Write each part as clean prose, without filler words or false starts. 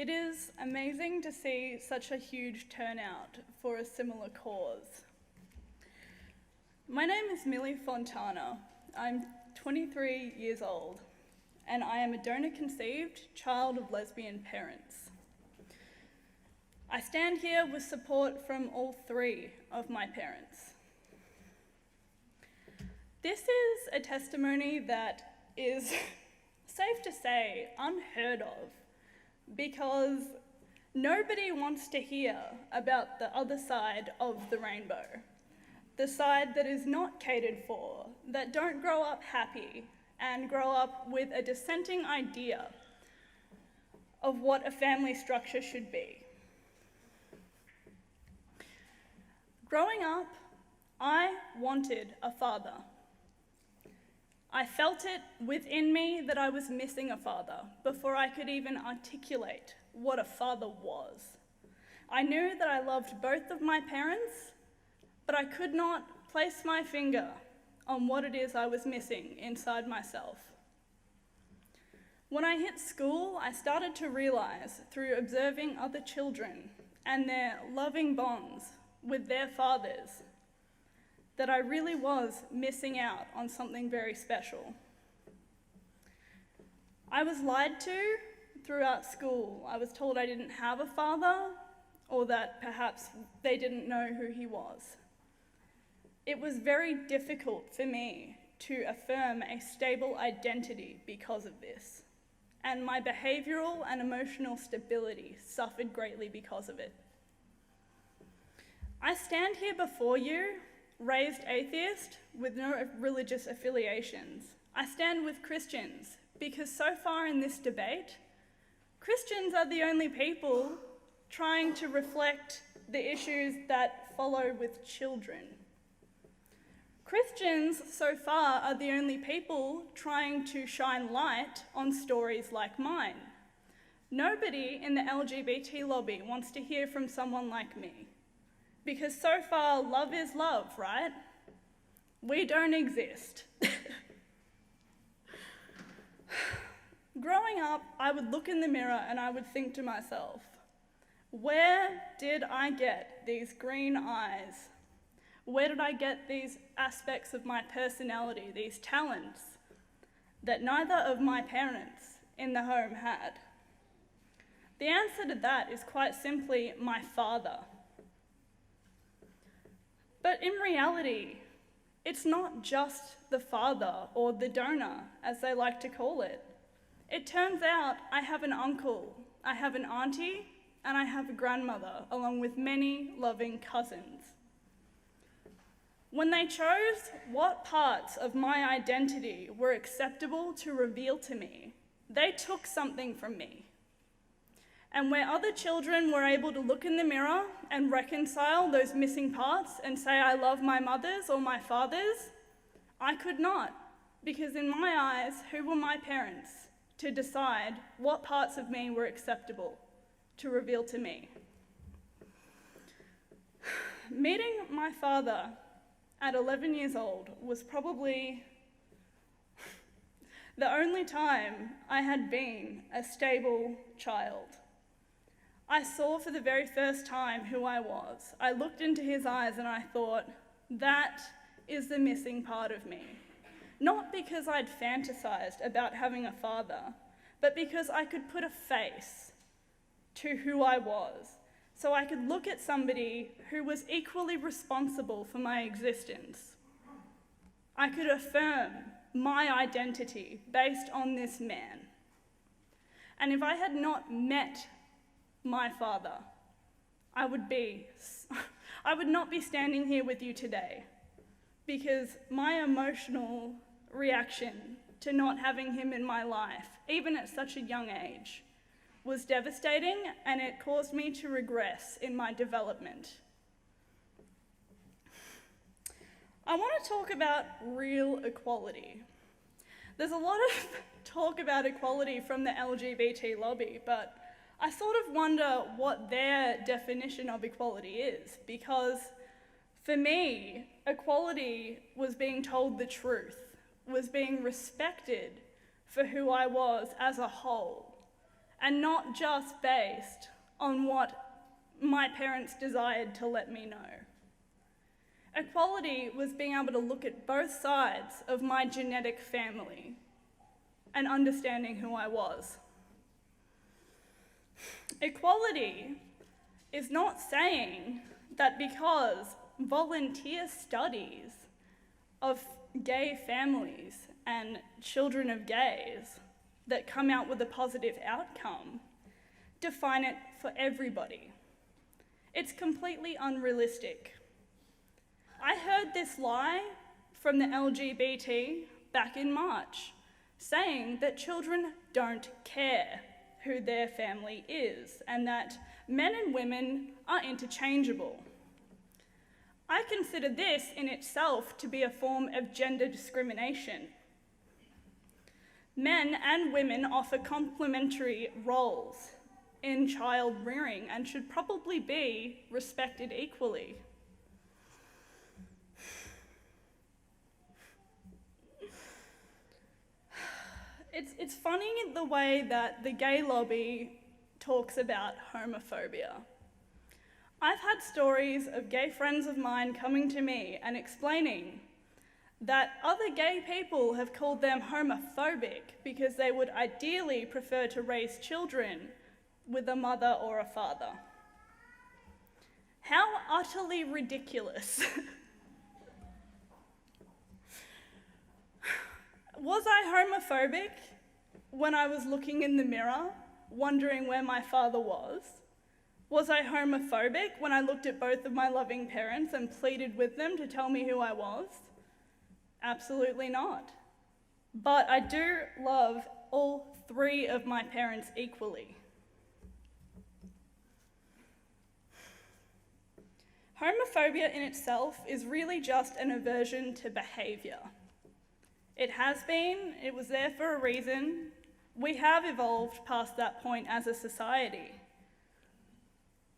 It is amazing to see such a huge turnout for a similar cause. My name is Millie Fontana. I'm 23 years old, and I am a donor-conceived child of lesbian parents. I stand here with support from all three of my parents. This is a testimony that is, safe to say, unheard of, because nobody wants to hear about the other side of the rainbow, the side that is not catered for, that don't grow up happy and grow up with a dissenting idea of what a family structure should be. Growing up, I wanted a father. I felt it within me that I was missing a father before I could even articulate what a father was. I knew that I loved both of my parents, but I could not place my finger on what it is I was missing inside myself. When I hit school, I started to realize through observing other children and their loving bonds with their fathers that I really was missing out on something very special. I was lied to throughout school. I was told I didn't have a father, or that perhaps they didn't know who he was. It was very difficult for me to affirm a stable identity because of this, and my behavioral and emotional stability suffered greatly because of it. I stand here before you, raised atheist with no religious affiliations. I stand with Christians because so far in this debate, Christians are the only people trying to reflect the issues that follow with children. Christians so far are the only people trying to shine light on stories like mine. Nobody in the LGBT lobby wants to hear from someone like me. Because so far, love is love, right? We don't exist. Growing up, I would look in the mirror and I would think to myself, where did I get these green eyes? Where did I get these aspects of my personality, these talents that neither of my parents in the home had? The answer to that is quite simply my father. But in reality, it's not just the father or the donor, as they like to call it. It turns out I have an uncle, I have an auntie, and I have a grandmother, along with many loving cousins. When they chose what parts of my identity were acceptable to reveal to me, they took something from me. And where other children were able to look in the mirror and reconcile those missing parts and say, I love my mothers or my fathers, I could not, because in my eyes, who were my parents to decide what parts of me were acceptable to reveal to me? Meeting my father at 11 years old was probably the only time I had been a stable child. I saw for the very first time who I was. I looked into his eyes and I thought, that is the missing part of me. Not because I'd fantasized about having a father, but because I could put a face to who I was, so I could look at somebody who was equally responsible for my existence. I could affirm my identity based on this man. And if I had not met my father, I would not be standing here with you today, because my emotional reaction to not having him in my life, even at such a young age, was devastating, and it caused me to regress in my development. I want to talk about real equality. There's a lot of talk about equality from the LGBT lobby, but I sort of wonder what their definition of equality is, because for me, equality was being told the truth, was being respected for who I was as a whole, and not just based on what my parents desired to let me know. Equality was being able to look at both sides of my genetic family and understanding who I was. Equality is not saying that because volunteer studies of gay families and children of gays that come out with a positive outcome define it for everybody. It's completely unrealistic. I heard this lie from the LGBT back in March, saying that children don't care who their family is and that men and women are interchangeable. I consider this in itself to be a form of gender discrimination. Men and women offer complementary roles in child rearing and should probably be respected equally. It's funny the way that the gay lobby talks about homophobia. I've had stories of gay friends of mine coming to me and explaining that other gay people have called them homophobic because they would ideally prefer to raise children with a mother or a father. How utterly ridiculous. Was I homophobic when I was looking in the mirror, wondering where my father was? Was I homophobic when I looked at both of my loving parents and pleaded with them to tell me who I was? Absolutely not. But I do love all three of my parents equally. Homophobia in itself is really just an aversion to behaviour. It has been, it was there for a reason. We have evolved past that point as a society.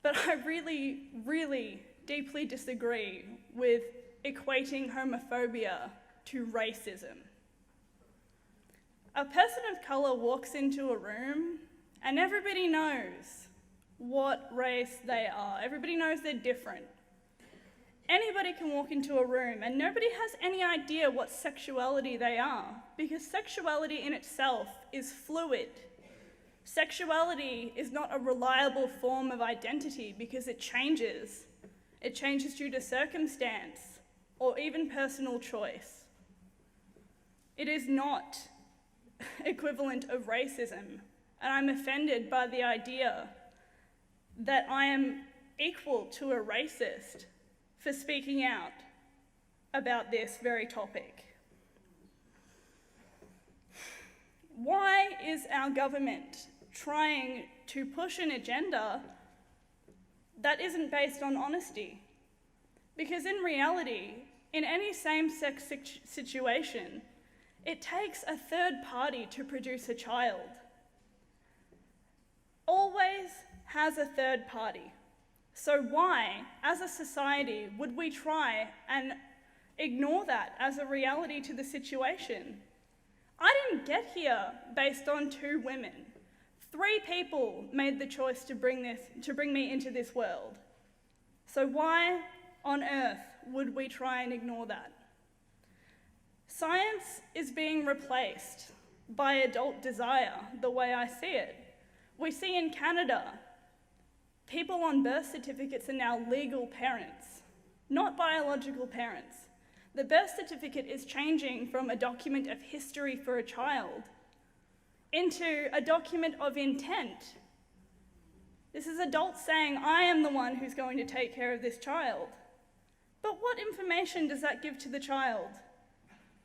But I really, really deeply disagree with equating homophobia to racism. A person of colour walks into a room and everybody knows what race they are. Everybody knows they're different. Anybody can walk into a room and nobody has any idea what sexuality they are, because sexuality in itself is fluid. Sexuality is not a reliable form of identity because it changes. It changes due to circumstance or even personal choice. It is not equivalent of racism, and I'm offended by the idea that I am equal to a racist for speaking out about this very topic. Why is our government trying to push an agenda that isn't based on honesty? Because in reality, in any same-sex situation, it takes a third party to produce a child. Always has a third party. So why, as a society, would we try and ignore that as a reality to the situation? I didn't get here based on 2 women. 3 people made the choice to bring me into this world. So why on earth would we try and ignore that? Science is being replaced by adult desire, the way I see it. We see in Canada, people on birth certificates are now legal parents, not biological parents. The birth certificate is changing from a document of history for a child into a document of intent. This is adults saying, I am the one who's going to take care of this child. But what information does that give to the child?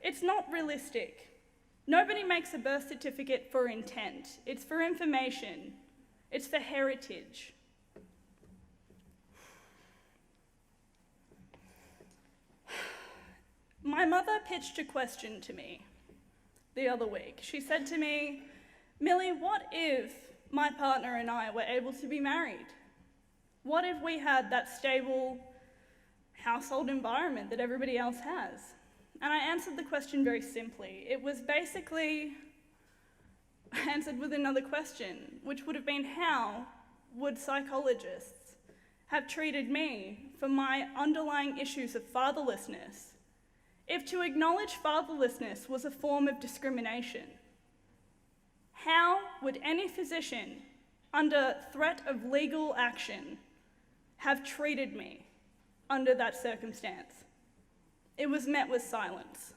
It's not realistic. Nobody makes a birth certificate for intent. It's for information. It's for heritage. My mother pitched a question to me the other week. She said to me, Millie, what if my partner and I were able to be married? What if we had that stable household environment that everybody else has? And I answered the question very simply. It was basically, I answered with another question, which would have been, how would psychologists have treated me for my underlying issues of fatherlessness if to acknowledge fatherlessness was a form of discrimination? How would any physician under threat of legal action have treated me under that circumstance? It was met with silence.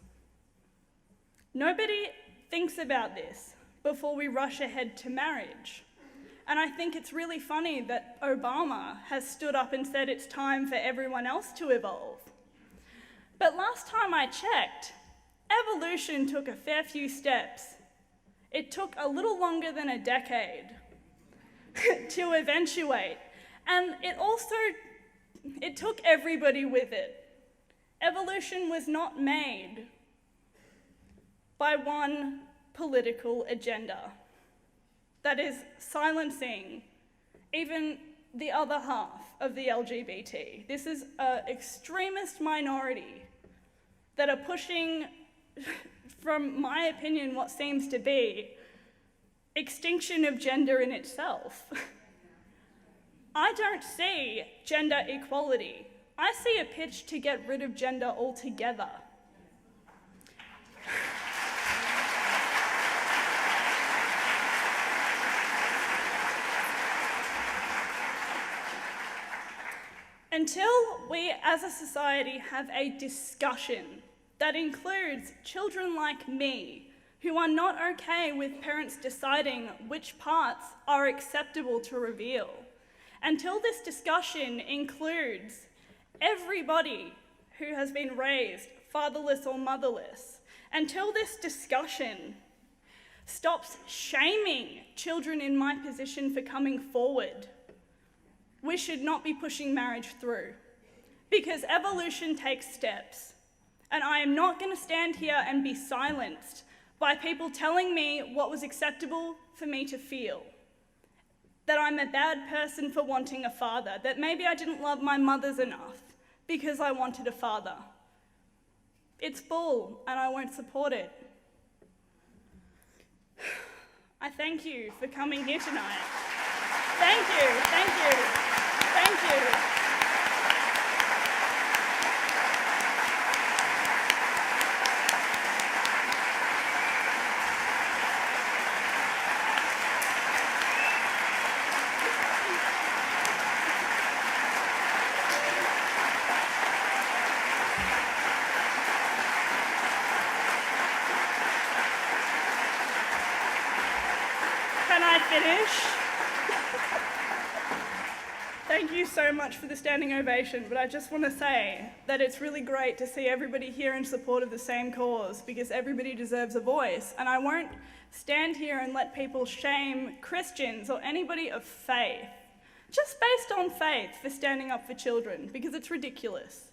Nobody thinks about this before we rush ahead to marriage. And I think it's really funny that Obama has stood up and said it's time for everyone else to evolve. But last time I checked, evolution took a fair few steps. It took a little longer than a decade to eventuate. And it took everybody with it. Evolution was not made by one political agenda that is silencing even the other half of the LGBT. This is an extremist minority that are pushing, from my opinion, what seems to be extinction of gender in itself. I don't see gender equality. I see a pitch to get rid of gender altogether. Until we as a society have a discussion that includes children like me who are not okay with parents deciding which parts are acceptable to reveal, until this discussion includes everybody who has been raised fatherless or motherless, until this discussion stops shaming children in my position for coming forward, we should not be pushing marriage through, because evolution takes steps. And I am not going to stand here and be silenced by people telling me what was acceptable for me to feel. That I'm a bad person for wanting a father, that maybe I didn't love my mothers enough because I wanted a father. It's bull, and I won't support it. I thank you for coming here tonight. Thank you, thank you, thank you. Can I finish? Thank you so much for the standing ovation, but I just want to say that it's really great to see everybody here in support of the same cause, because everybody deserves a voice, and I won't stand here and let people shame Christians or anybody of faith, just based on faith, for standing up for children, because it's ridiculous.